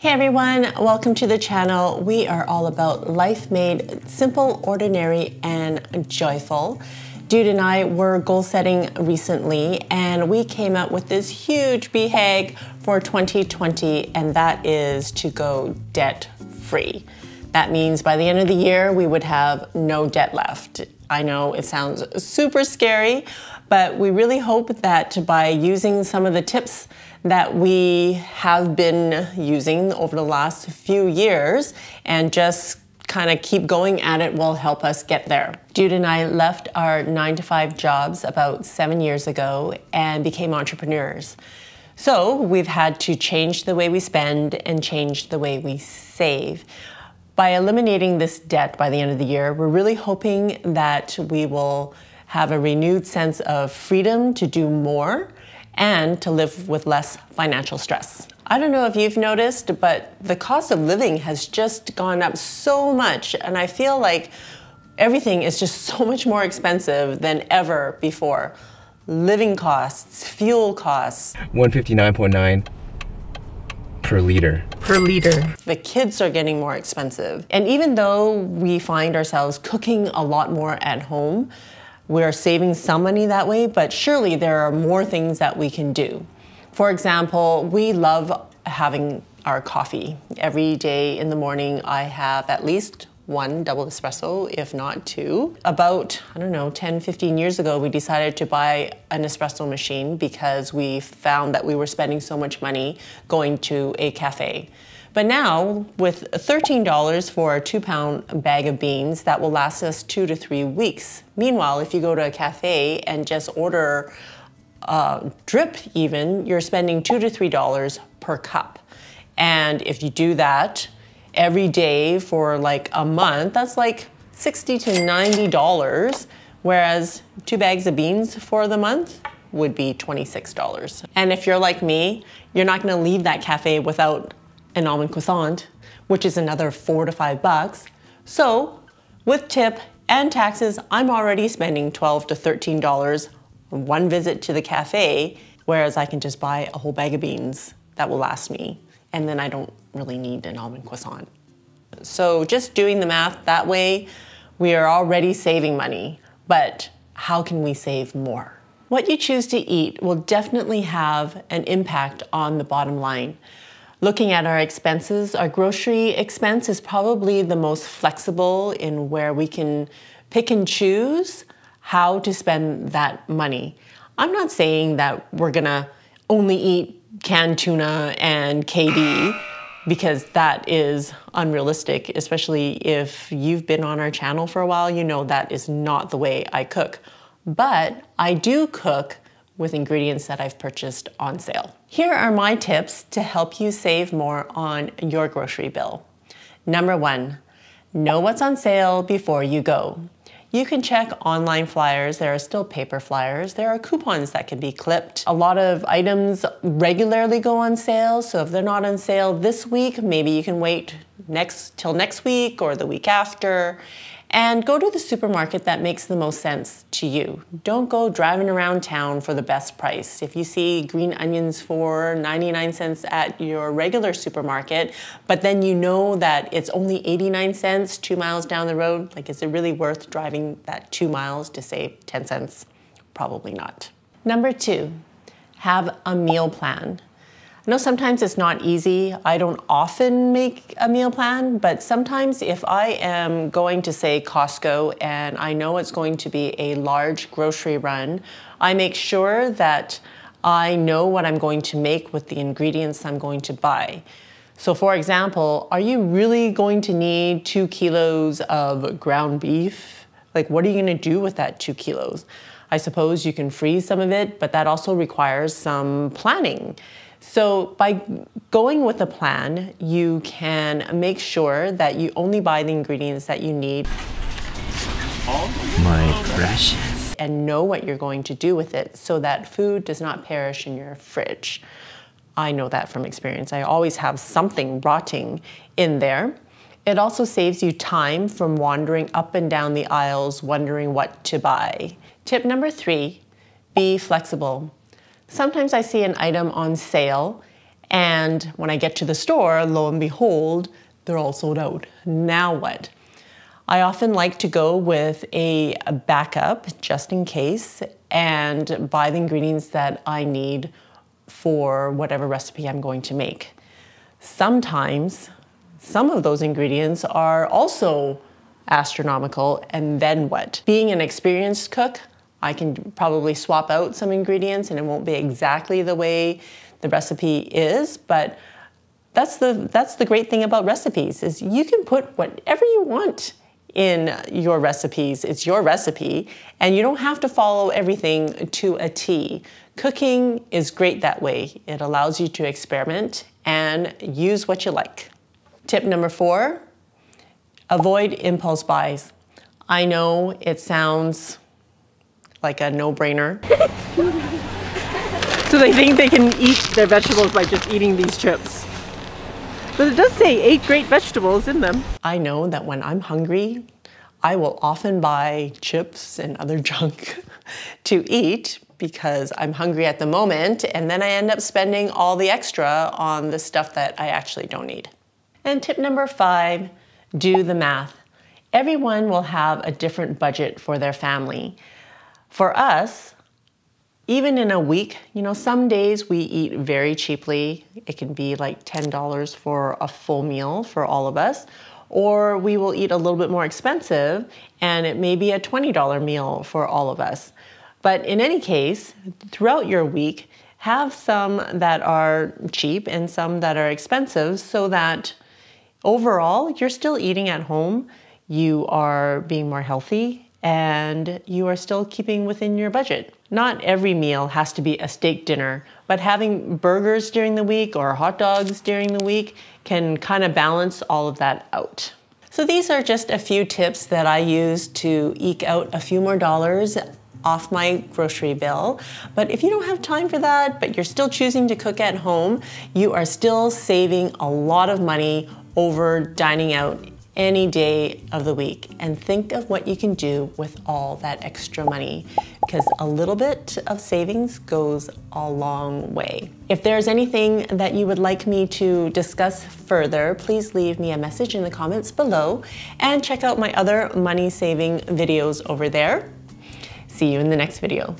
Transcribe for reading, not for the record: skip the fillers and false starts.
Hey everyone, welcome to the channel. We are all about life made simple, ordinary, and joyful. Dude and I were goal setting recently and we came up with this huge BHAG for 2020, and that is to go debt free. That means by the end of the year, we would have no debt left. I know it sounds super scary, but we really hope that by using some of the tips that we have been using over the last few years and just kind of keep going at it will help us get there. Jude and I left our 9-to-5 jobs about 7 years ago and became entrepreneurs. So we've had to change the way we spend and change the way we save. By eliminating this debt by the end of the year, we're really hoping that we will have a renewed sense of freedom to do more and to live with less financial stress. I don't know if you've noticed, but the cost of living has just gone up so much, and I feel like everything is just so much more expensive than ever before. Living costs, fuel costs. $159.9 per liter. Per liter. The kids are getting more expensive. And even though we find ourselves cooking a lot more at home, we're saving some money that way, but surely there are more things that we can do. For example, we love having our coffee. Every day in the morning, I have at least one double espresso, if not two. About, 10, 15 years ago, we decided to buy an espresso machine because we found that we were spending so much money going to a cafe. But now, with $13 for a 2-pound bag of beans, that will last us 2 to 3 weeks. Meanwhile, if you go to a cafe and just order drip even, you're spending $2 to $3 per cup. And if you do that every day for like a month, that's like $60 to $90, whereas 2 bags of beans for the month would be $26. And if you're like me, you're not gonna leave that cafe without an almond croissant, which is another $4 to $5. So with tip and taxes, I'm already spending $12 to $13 on one visit to the cafe, whereas I can just buy a whole bag of beans that will last me. And then I don't really need an almond croissant. So just doing the math that way, we are already saving money, but how can we save more? What you choose to eat will definitely have an impact on the bottom line. Looking at our expenses, our grocery expense is probably the most flexible in where we can pick and choose how to spend that money. I'm not saying that we're gonna only eat canned tuna and KD because that is unrealistic, especially if you've been on our channel for a while, you know that is not the way I cook. But I do cook with ingredients that I've purchased on sale. Here are my tips to help you save more on your grocery bill. Number 1, know what's on sale before you go. You can check online flyers. There are still paper flyers. There are coupons that can be clipped. A lot of items regularly go on sale, so if they're not on sale this week, maybe you can wait till next week or the week after. And go to the supermarket that makes the most sense to you. Don't go driving around town for the best price. If you see green onions for 99 cents at your regular supermarket, but then you know that it's only 89 cents 2 miles down the road, like is it really worth driving that 2 miles to save 10 cents? Probably not. Number 2, have a meal plan. I know sometimes it's not easy. I don't often make a meal plan, but sometimes if I am going to, say, Costco and I know it's going to be a large grocery run, I make sure that I know what I'm going to make with the ingredients I'm going to buy. So for example, are you really going to need 2 kilos of ground beef? Like, what are you gonna do with that 2 kilos? I suppose you can freeze some of it, but that also requires some planning. So by going with a plan, you can make sure that you only buy the ingredients that you need. My precious. And know what you're going to do with it so that food does not perish in your fridge. I know that from experience. I always have something rotting in there. It also saves you time from wandering up and down the aisles wondering what to buy. Tip number 3, be flexible. Sometimes I see an item on sale And when I get to the store, lo and behold, they're all sold out. Now what? I often like to go with a backup just in case and buy the ingredients that I need for whatever recipe I'm going to make. Sometimes some of those ingredients are also astronomical, and then what? Being an experienced cook, I can probably swap out some ingredients and it won't be exactly the way the recipe is, but that's the great thing about recipes is you can put whatever you want in your recipes. It's your recipe and you don't have to follow everything to a T. Cooking is great that way. It allows you to experiment and use what you like. Tip number 4, avoid impulse buys. I know it sounds like a no-brainer. So they think they can eat their vegetables by just eating these chips. But it does say 8 great vegetables in them. I know that when I'm hungry, I will often buy chips and other junk to eat because I'm hungry at the moment, and then I end up spending all the extra on the stuff that I actually don't need. And tip number 5, do the math. Everyone will have a different budget for their family. For us, even in a week, some days we eat very cheaply. It can be like $10 for a full meal for all of us. Or we will eat a little bit more expensive and it may be a $20 meal for all of us. But in any case, throughout your week, have some that are cheap and some that are expensive so that overall you're still eating at home, you are being more healthy, and you are still keeping within your budget. Not every meal has to be a steak dinner, but having burgers during the week or hot dogs during the week can kind of balance all of that out. So these are just a few tips that I use to eke out a few more dollars off my grocery bill. But if you don't have time for that, but you're still choosing to cook at home, you are still saving a lot of money over dining out any day of the week. And think of what you can do with all that extra money, because a little bit of savings goes a long way. If there's anything that you would like me to discuss further, please leave me a message in the comments below and check out my other money saving videos over there. See you in the next video.